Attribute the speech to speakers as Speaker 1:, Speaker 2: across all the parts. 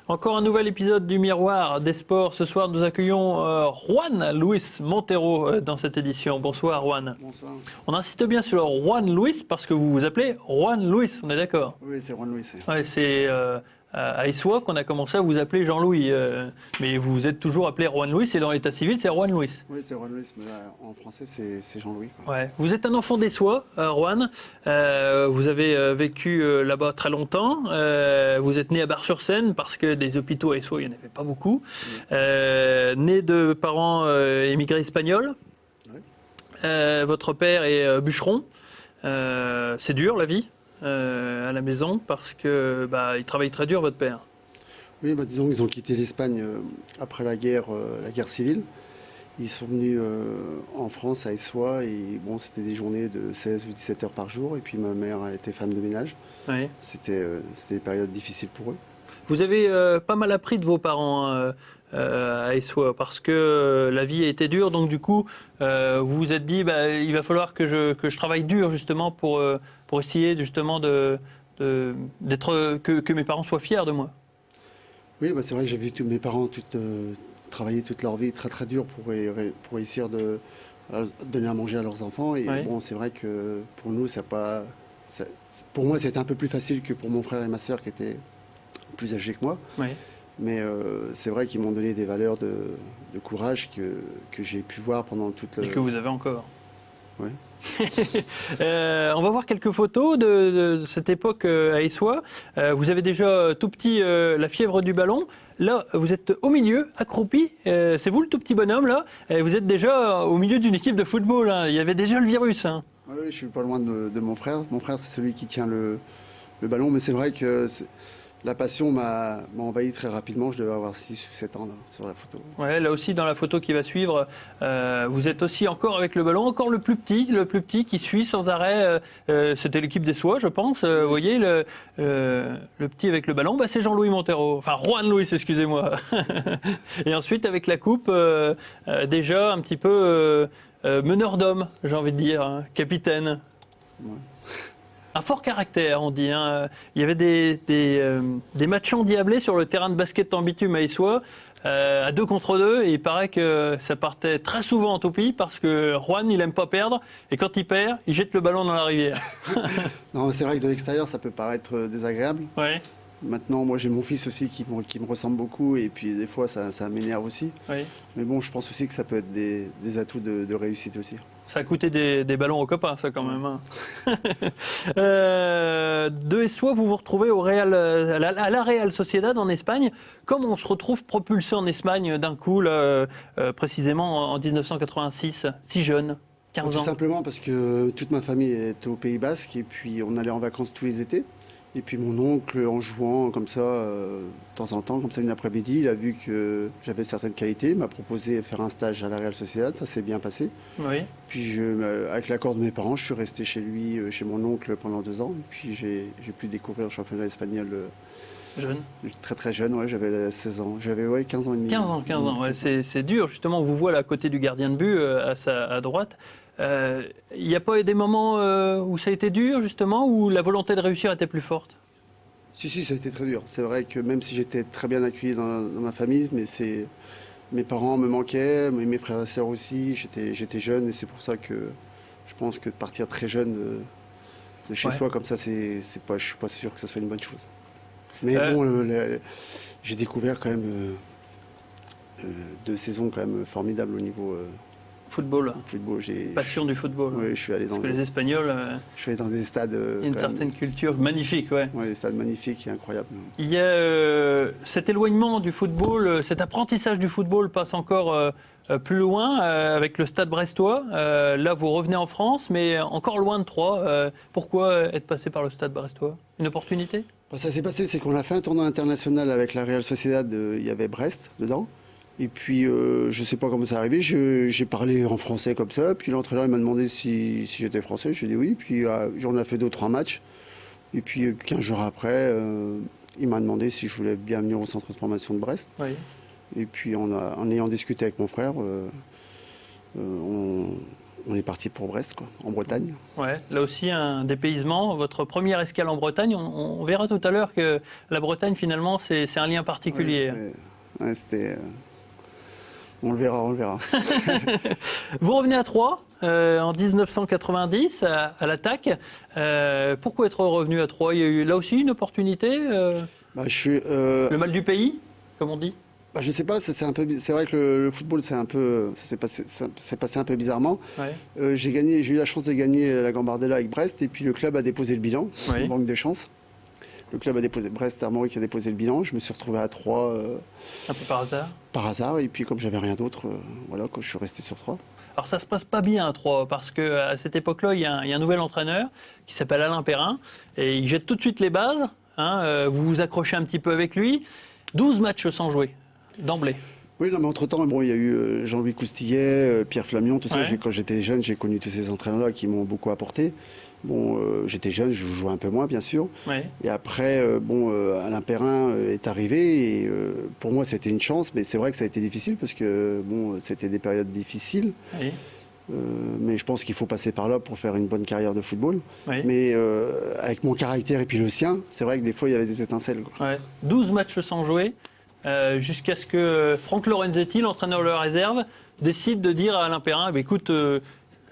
Speaker 1: Encore un nouvel épisode du Miroir des Sports. Ce soir, nous accueillons Juan Luis Montero dans cette édition. Bonsoir, Juan.
Speaker 2: Bonsoir.
Speaker 1: On insiste bien sur Juan Luis parce que vous vous appelez Juan Luis, on est d'accord?
Speaker 2: Oui, c'est Juan Luis.
Speaker 1: Ouais, c'est à Issois qu'on a commencé à vous appeler Jean-Louis. Mais vous êtes toujours appelé Juan Luis et dans l'état civil, c'est Juan Luis.
Speaker 2: Oui, c'est Juan Luis, mais là, en français, c'est Jean-Louis.
Speaker 1: Ouais. Vous êtes un enfant d'Issois, Juan. Vous avez vécu là-bas très longtemps. Vous êtes né à Bar-sur-Seine parce que des hôpitaux à Issois, il n'y en avait pas beaucoup. Oui. Né de parents émigrés espagnols. Oui. Votre père est bûcheron. C'est dur la vie à la maison parce que il travaille très dur, votre père.
Speaker 2: Oui, disons qu'ils ont quitté l'Espagne après la guerre civile. Ils sont venus en France, à Issois, et bon, c'était des journées de 16 ou 17 heures par jour. Et puis ma mère a été femme de ménage. Oui. C'était des périodes difficiles pour eux.
Speaker 1: Vous avez pas mal appris de vos parents à Issois parce que la vie a été dure. Donc du coup, vous vous êtes dit, il va falloir que je travaille dur justement pour essayer justement que mes parents soient fiers de moi.
Speaker 2: Oui, c'est vrai que j'ai vu tous mes parents travailler toute leur vie très très dur pour réussir de donner à manger à leurs enfants. Et oui. Bon, c'est vrai que pour nous, pour moi, c'était un peu plus facile que pour mon frère et ma sœur qui étaient plus âgés que moi. Oui. Mais c'est vrai qu'ils m'ont donné des valeurs de courage que j'ai pu voir pendant toute
Speaker 1: Et que vous avez encore.
Speaker 2: Oui.
Speaker 1: On va voir quelques photos de cette époque à Issois. Vous avez déjà tout petit la fièvre du ballon. Là, vous êtes au milieu, accroupi. C'est vous le tout petit bonhomme là. Et vous êtes déjà au milieu d'une équipe de football. Hein. Il y avait déjà le virus. Hein.
Speaker 2: Oui, je suis pas loin de mon frère. Mon frère, c'est celui qui tient le ballon. Mais c'est vrai que la passion m'a envahi très rapidement. Je devais avoir 6 ou 7 ans là, sur la photo.
Speaker 1: Ouais, là aussi, dans la photo qui va suivre, vous êtes aussi encore avec le ballon, encore le plus petit qui suit sans arrêt. C'était l'équipe d'Issois, je pense. Vous voyez, le petit avec le ballon, c'est Jean-Louis Montero. Enfin, Juan Luis, excusez-moi. Et ensuite, avec la coupe, déjà un petit peu meneur d'hommes, j'ai envie de dire, hein, capitaine. Ouais. Un fort caractère, on dit. Hein. Il y avait des matchs endiablés sur le terrain de basket en bitume à Issois, à 2 contre 2. Et il paraît que ça partait très souvent en toupie parce que Juan, il n'aime pas perdre. Et quand il perd, il jette le ballon dans la rivière.
Speaker 2: Non, c'est vrai que de l'extérieur, ça peut paraître désagréable.
Speaker 1: Ouais.
Speaker 2: Maintenant, moi, j'ai mon fils aussi qui me ressemble beaucoup. Et puis, des fois, ça m'énerve aussi. Oui. Mais bon, je pense aussi que ça peut être des atouts de réussite aussi.
Speaker 1: Ça a coûté des ballons aux copains, ça, quand même. Hein. De Issois, vous vous retrouvez à la Real Sociedad en Espagne. Comment on se retrouve propulsé en Espagne d'un coup, là, précisément en 1986, si jeune, 15 ans?
Speaker 2: Tout simplement parce que toute ma famille est au Pays Basque et puis on allait en vacances tous les étés. Et puis mon oncle, en jouant comme ça, de temps en temps, comme ça une après-midi, il a vu que j'avais certaines qualités, m'a proposé de faire un stage à la Real Sociedad, ça s'est bien passé. Oui. Puis avec l'accord de mes parents, je suis resté chez lui, chez mon oncle pendant 2 ans. Et puis j'ai pu découvrir le championnat espagnol
Speaker 1: jeune.
Speaker 2: Très très jeune, ouais, j'avais 16 ans, j'avais 15 ans et demi.
Speaker 1: 15 ans, ouais, c'est dur, justement, on vous voit là, à côté du gardien de but, à droite. Il n'y a pas eu des moments où ça a été dur, justement, où la volonté de réussir était plus forte?
Speaker 2: Si, ça a été très dur. C'est vrai que même si j'étais très bien accueilli dans ma famille, mais mes parents me manquaient, mes frères et sœurs aussi, j'étais jeune et c'est pour ça que je pense que de partir très jeune de chez soi comme ça, je suis pas sûr que ça soit une bonne chose. Mais bon, j'ai découvert quand même 2 saisons quand même formidables au niveau...
Speaker 1: Football, passion du football.
Speaker 2: Oui, je suis allé dans
Speaker 1: les Espagnols.
Speaker 2: Je suis allé dans des stades.
Speaker 1: Il y a une certaine culture magnifique, ouais.
Speaker 2: Oui, des stades magnifiques et incroyables.
Speaker 1: Il y a cet éloignement du football, cet apprentissage du football passe encore plus loin avec le Stade Brestois. Là, vous revenez en France, mais encore loin de Troyes. Pourquoi être passé par le Stade Brestois? Une opportunité?
Speaker 2: Ça s'est passé, c'est qu'on a fait un tournoi international avec la Real Sociedad. Il y avait Brest dedans. Et puis, je ne sais pas comment ça arrivé, j'ai parlé en français comme ça, puis l'entraîneur m'a demandé si j'étais français, j'ai dit oui, puis j'en ai fait 2 ou 3 matchs. Et puis 15 jours après, il m'a demandé si je voulais bien venir au centre de formation de Brest. Oui. Et puis en ayant discuté avec mon frère, on est parti pour Brest, quoi, en Bretagne.
Speaker 1: Ouais, là aussi un dépaysement. Votre première escale en Bretagne, on verra tout à l'heure que la Bretagne finalement c'est un lien particulier.
Speaker 2: On le verra, on le verra.
Speaker 1: Vous revenez à Troyes en 1990 à l'attaque. Pourquoi être revenu à Troyes? Il y a eu là aussi une opportunité le mal du pays, comme on dit.
Speaker 2: Je sais pas, c'est vrai que le football ça s'est passé un peu bizarrement.
Speaker 1: Ouais.
Speaker 2: J'ai eu la chance de gagner la Gambardella avec Brest et puis le club a déposé le bilan,
Speaker 1: Oui.
Speaker 2: manque de chance. Le club a déposé, Brest Armorique a déposé le bilan. Je me suis retrouvé à Troyes.
Speaker 1: Un peu par hasard.
Speaker 2: Par hasard, et puis comme j'avais rien d'autre, voilà, quand je suis resté sur Troyes.
Speaker 1: Alors ça se passe pas bien à Troyes parce qu'à cette époque-là, il y a un nouvel entraîneur qui s'appelle Alain Perrin et il jette tout de suite les bases. Vous vous accrochez un petit peu avec lui. 12 matchs sans jouer, d'emblée.
Speaker 2: Oui, non, mais entre-temps, il y a eu Jean-Louis Coustillet, Pierre Flamion, tout ça.
Speaker 1: Ouais.
Speaker 2: Quand j'étais jeune, j'ai connu tous ces entraîneurs-là qui m'ont beaucoup apporté. J'étais jeune, je jouais un peu moins, bien sûr.
Speaker 1: Ouais.
Speaker 2: Et après, Alain Perrin est arrivé. Et pour moi, c'était une chance, mais c'est vrai que ça a été difficile parce que c'était des périodes difficiles.
Speaker 1: Oui.
Speaker 2: Mais je pense qu'il faut passer par là pour faire une bonne carrière de football.
Speaker 1: Oui.
Speaker 2: Mais avec mon caractère et puis le sien, c'est vrai que des fois, il y avait des étincelles, quoi.
Speaker 1: Ouais. 12 matchs sans jouer, jusqu'à ce que Franck Lorenzetti, l'entraîneur de la réserve, décide de dire à Alain Perrin, écoute,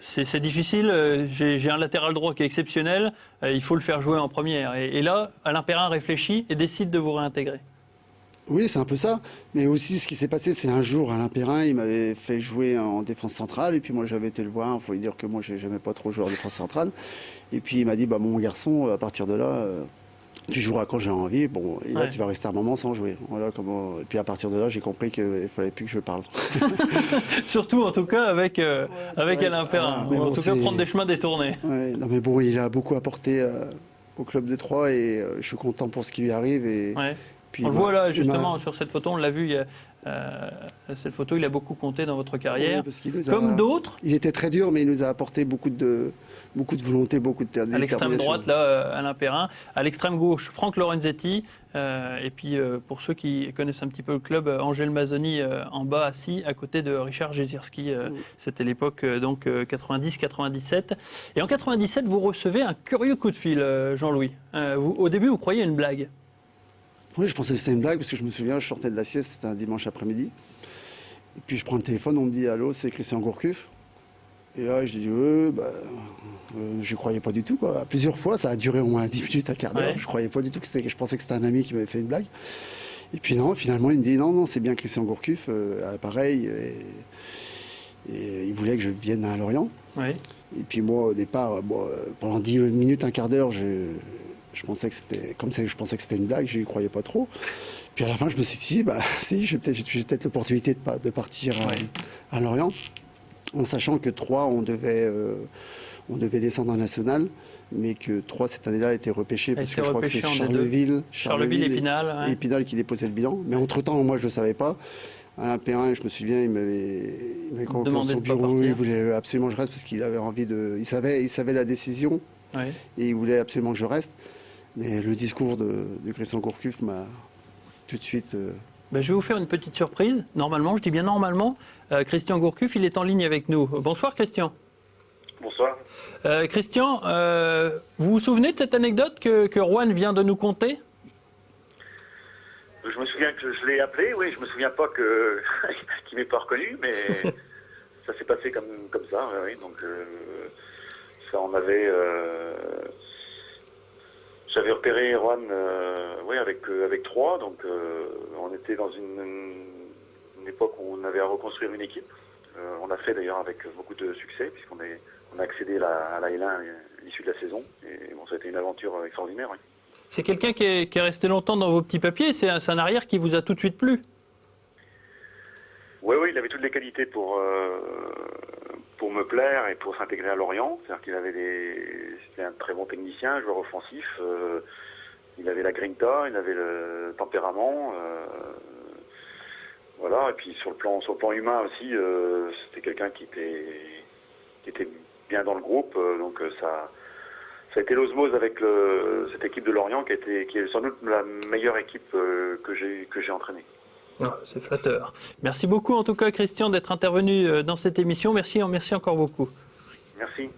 Speaker 1: c'est difficile, j'ai un latéral droit qui est exceptionnel, il faut le faire jouer en première. Et là, Alain Perrin réfléchit et décide de vous réintégrer.
Speaker 2: Oui, c'est un peu ça. Mais aussi, ce qui s'est passé, c'est un jour, Alain Perrin, il m'avait fait jouer en défense centrale. Et puis moi, j'avais été le voir. Il faut lui dire que moi, je n'aimais pas trop jouer en défense centrale. Et puis il m'a dit, mon garçon, à partir de là, tu joueras quand j'ai envie. Et là, tu vas rester un moment sans jouer. Voilà comment. Et puis à partir de là, j'ai compris qu'il ne fallait plus que je parle.
Speaker 1: Surtout, en tout cas, avec Alain Perrin. En tout cas, prendre des chemins détournés.
Speaker 2: Ouais, non, mais il a beaucoup apporté au club de Troyes et je suis content pour ce qui lui arrive. Et
Speaker 1: puis, on le voit là, justement, sur cette photo, on l'a vu. Cette photo, il a beaucoup compté dans votre carrière.
Speaker 2: Oui,
Speaker 1: comme d'autres.
Speaker 2: Il était très dur, mais il nous a apporté beaucoup de volonté, beaucoup de détermination.
Speaker 1: À l'extrême droite, là, Alain Perrin. À l'extrême gauche, Franck Lorenzetti. Et puis, pour ceux qui connaissent un petit peu le club, Angèle Mazzoni en bas, assis, à côté de Richard Jezierski. C'était l'époque, 90-97. Et en 97, vous recevez un curieux coup de fil, Jean-Louis. Au début, vous croyez une blague.
Speaker 2: Oui, je pensais que c'était une blague, parce que je me souviens, je sortais de la sieste, c'était un dimanche après-midi. Et puis je prends le téléphone, on me dit « Allô, c'est Christian Gourcuff ?» Et là, je dis « je croyais pas du tout, quoi. » Plusieurs fois, ça a duré au moins 10 minutes, un quart d'heure. Ouais. Je croyais pas du tout que c'était... Je pensais que c'était un ami qui m'avait fait une blague. Et puis non, finalement, il me dit « Non, c'est bien Christian Gourcuff, à l'appareil. » Et il voulait que je vienne à Lorient.
Speaker 1: Ouais.
Speaker 2: Et puis moi, au départ, pendant 10 minutes, un quart d'heure, je pensais que c'était une blague, je n'y croyais pas trop. Puis à la fin, je me suis dit, si, j'ai peut-être l'opportunité de partir à Lorient, en sachant que Troyes, on devait descendre en national, mais que Troyes, cette année-là, était repêché, parce que je crois que c'est Charleville
Speaker 1: et Épinal. Ouais.
Speaker 2: Épinal qui déposait le bilan. Mais entre-temps, moi, je ne le savais pas. Alain Perrin, je me souviens, il m'avait convoqué dans son bureau, il voulait absolument que je reste, parce qu'il avait envie de... Il savait la décision, et il voulait absolument que je reste. Mais le discours de Christian Gourcuff m'a tout de suite...
Speaker 1: Je vais vous faire une petite surprise. Normalement, je dis bien normalement, Christian Gourcuff, il est en ligne avec nous. Bonsoir Christian.
Speaker 3: Bonsoir.
Speaker 1: Christian, vous vous souvenez de cette anecdote que Juan vient de nous conter?
Speaker 3: Je me souviens que je l'ai appelé, oui, je me souviens pas qu'il m'ait pas reconnu, mais ça s'est passé comme ça, oui. Donc ça, on avait... J'avais repéré Juan avec Troyes, donc on était dans une époque où on avait à reconstruire une équipe. On a fait d'ailleurs avec beaucoup de succès, puisqu'on a accédé à la L1 à l'issue de la saison. Et ça a été une aventure extraordinaire. Oui.
Speaker 1: C'est quelqu'un qui est resté longtemps dans vos petits papiers, c'est un arrière qui vous a tout de suite plu.
Speaker 3: Oui, il avait toutes les qualités pour me plaire et pour s'intégrer à Lorient. C'est-à-dire qu'il c'était un très bon technicien, joueur offensif. Il avait la grinta, il avait le tempérament. Voilà. Et puis sur le plan humain aussi, c'était quelqu'un qui était bien dans le groupe. Donc ça a été l'osmose avec cette équipe de Lorient qui est sans doute la meilleure équipe que j'ai entraînée.
Speaker 1: Ah, c'est flatteur. Merci beaucoup en tout cas Christian d'être intervenu dans cette émission. Merci encore beaucoup.
Speaker 3: Merci.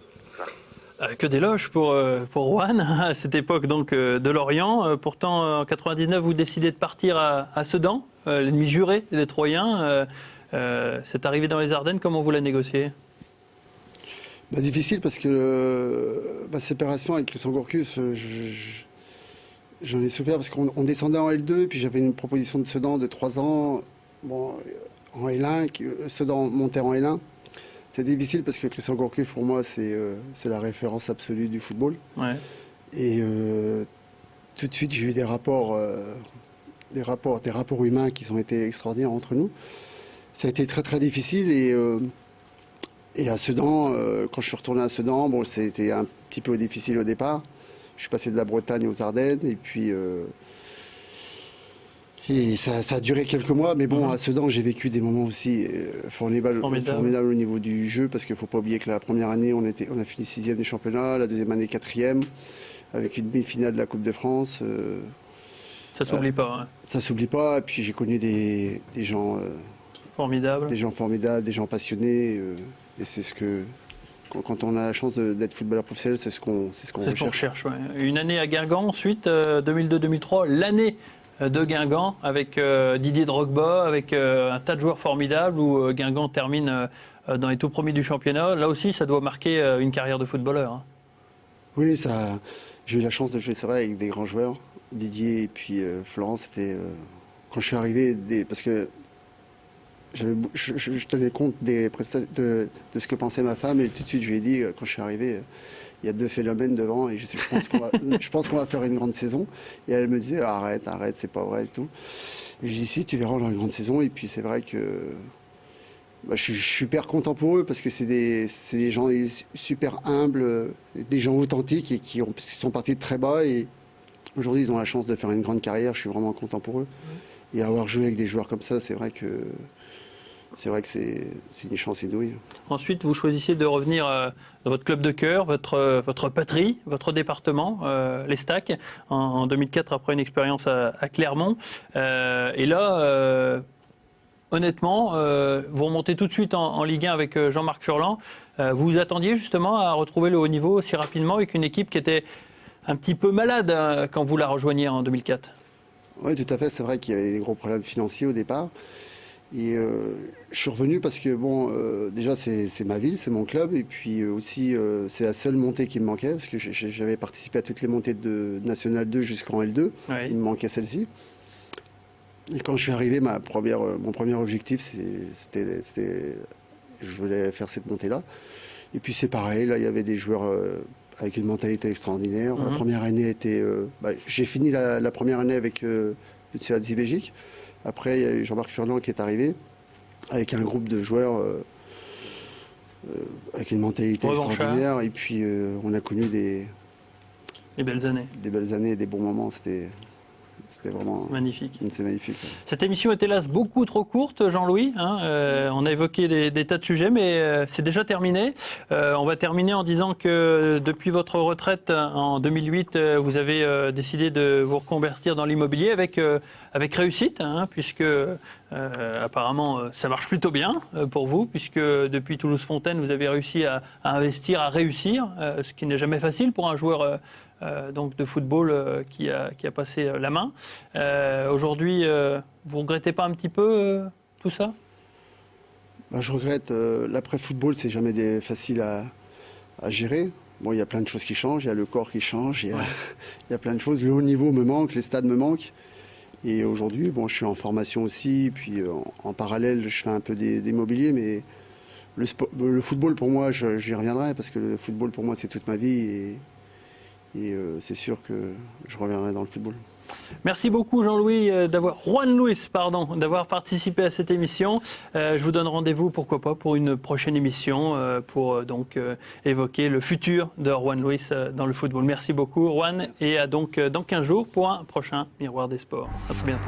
Speaker 1: Que d'éloges pour Roanne à cette époque donc de Lorient. Pourtant en 99 vous décidez de partir à Sedan, l'ennemi juré des Troyens. Cette arrivée dans les Ardennes, comment vous la négociez?
Speaker 2: Difficile parce que ma séparation avec Christian Gourcuff, j'en ai souffert parce qu'on descendait en L2, puis j'avais une proposition de Sedan de 3 ans en L1, Sedan montait en L1. C'est difficile parce que Christian Gourcuff, pour moi, c'est la référence absolue du football.
Speaker 1: Ouais.
Speaker 2: Et tout de suite, j'ai eu des rapports humains qui ont été extraordinaires entre nous. Ça a été très très difficile et à Sedan, quand je suis retourné à Sedan, bon, c'était un petit peu difficile au départ. Je suis passé de la Bretagne aux Ardennes et puis ça a duré quelques mois, mais bon, à Sedan, j'ai vécu des moments aussi formidables au niveau du jeu, parce qu'il ne faut pas oublier que la première année, on a fini 6e du championnat, la deuxième année 4e, avec une demi-finale de la Coupe de France.
Speaker 1: Ça ne s'oublie pas. Hein.
Speaker 2: Ça ne s'oublie pas, et puis j'ai connu des gens
Speaker 1: formidables,
Speaker 2: des gens passionnés, et c'est ce que... Quand on a la chance d'être footballeur professionnel, c'est ce qu'on recherche.
Speaker 1: Ouais. Une année à Guingamp, ensuite 2002-2003, l'année de Guingamp avec Didier Drogba, avec un tas de joueurs formidables où Guingamp termine dans les tout premiers du championnat. Là aussi, ça doit marquer une carrière de footballeur. Hein.
Speaker 2: Oui, j'ai eu la chance de jouer, c'est vrai, avec des grands joueurs. Didier et puis Florent, c'était quand je suis arrivé, parce que je tenais compte de ce que pensait ma femme, et tout de suite je lui ai dit, quand je suis arrivé, il y a 2 phénomènes devant et je pense qu'on va faire une grande saison. Et elle me disait, arrête, c'est pas vrai et tout. Et je lui ai dit, si, tu verras, on aura une grande saison. Et puis c'est vrai que je suis super content pour eux, parce que c'est des gens super humbles, des gens authentiques et qui sont partis de très bas. Et aujourd'hui, ils ont la chance de faire une grande carrière. Je suis vraiment content pour eux. Et avoir joué avec des joueurs comme ça, c'est vrai que c'est une chance inouïe.
Speaker 1: Ensuite, vous choisissez de revenir dans votre club de cœur, votre patrie, votre département, les Stacks, en 2004, après une expérience à Clermont. Et là, honnêtement, vous remontez tout de suite en Ligue 1 avec Jean-Marc Furlan. Vous vous attendiez justement à retrouver le haut niveau aussi rapidement avec une équipe qui était un petit peu malade quand vous la rejoignez en 2004 ?
Speaker 2: Oui, tout à fait. C'est vrai qu'il y avait des gros problèmes financiers au départ. Et je suis revenu parce que, déjà, c'est ma ville, c'est mon club. Et puis aussi, c'est la seule montée qui me manquait, parce que j'avais participé à toutes les montées de National 2 jusqu'en L2. Oui. Il me manquait celle-ci. Et quand je suis arrivé, mon premier objectif, c'était je voulais faire cette montée-là. Et puis c'est pareil, là, il y avait des joueurs avec une mentalité extraordinaire. La première année était... j'ai fini la première année avec Lutz Belgique. Après, il y a eu Jean-Marc Furlan qui est arrivé, avec un groupe de joueurs avec une mentalité extraordinaire. Et puis, on a connu des
Speaker 1: belles années.
Speaker 2: Des belles années, des bons moments. C'était vraiment
Speaker 1: magnifique.
Speaker 2: C'est magnifique. Ouais.
Speaker 1: Cette émission est hélas beaucoup trop courte, Jean-Louis. On a évoqué des tas de sujets, mais c'est déjà terminé. On va terminer en disant que depuis votre retraite en 2008, vous avez décidé de vous reconvertir dans l'immobilier avec réussite, puisque apparemment ça marche plutôt bien pour vous, puisque depuis Toulouse-Fontaine, vous avez réussi à investir, à réussir, ce qui n'est jamais facile pour un joueur donc de football qui a passé la main. Aujourd'hui, vous ne regrettez pas un petit peu tout ça ?
Speaker 2: Je regrette. L'après-football, c'est jamais facile à gérer. Bon, il y a plein de choses qui changent, il y a le corps qui change, il y a plein de choses. Le haut niveau me manque, les stades me manquent. Et aujourd'hui, je suis en formation aussi, puis en parallèle, je fais un peu d'immobilier, mais le football, pour moi, j'y reviendrai, parce que le football, pour moi, c'est toute ma vie. Et c'est sûr que je reviendrai dans le football.
Speaker 1: Merci beaucoup Jean-Louis, Juan Luis, d'avoir participé à cette émission. Je vous donne rendez-vous, pourquoi pas, pour une prochaine émission pour donc évoquer le futur de Juan Luis dans le football. Merci beaucoup Juan. Merci. Et donc dans 15 jours pour un prochain Miroir des Sports. À très bientôt.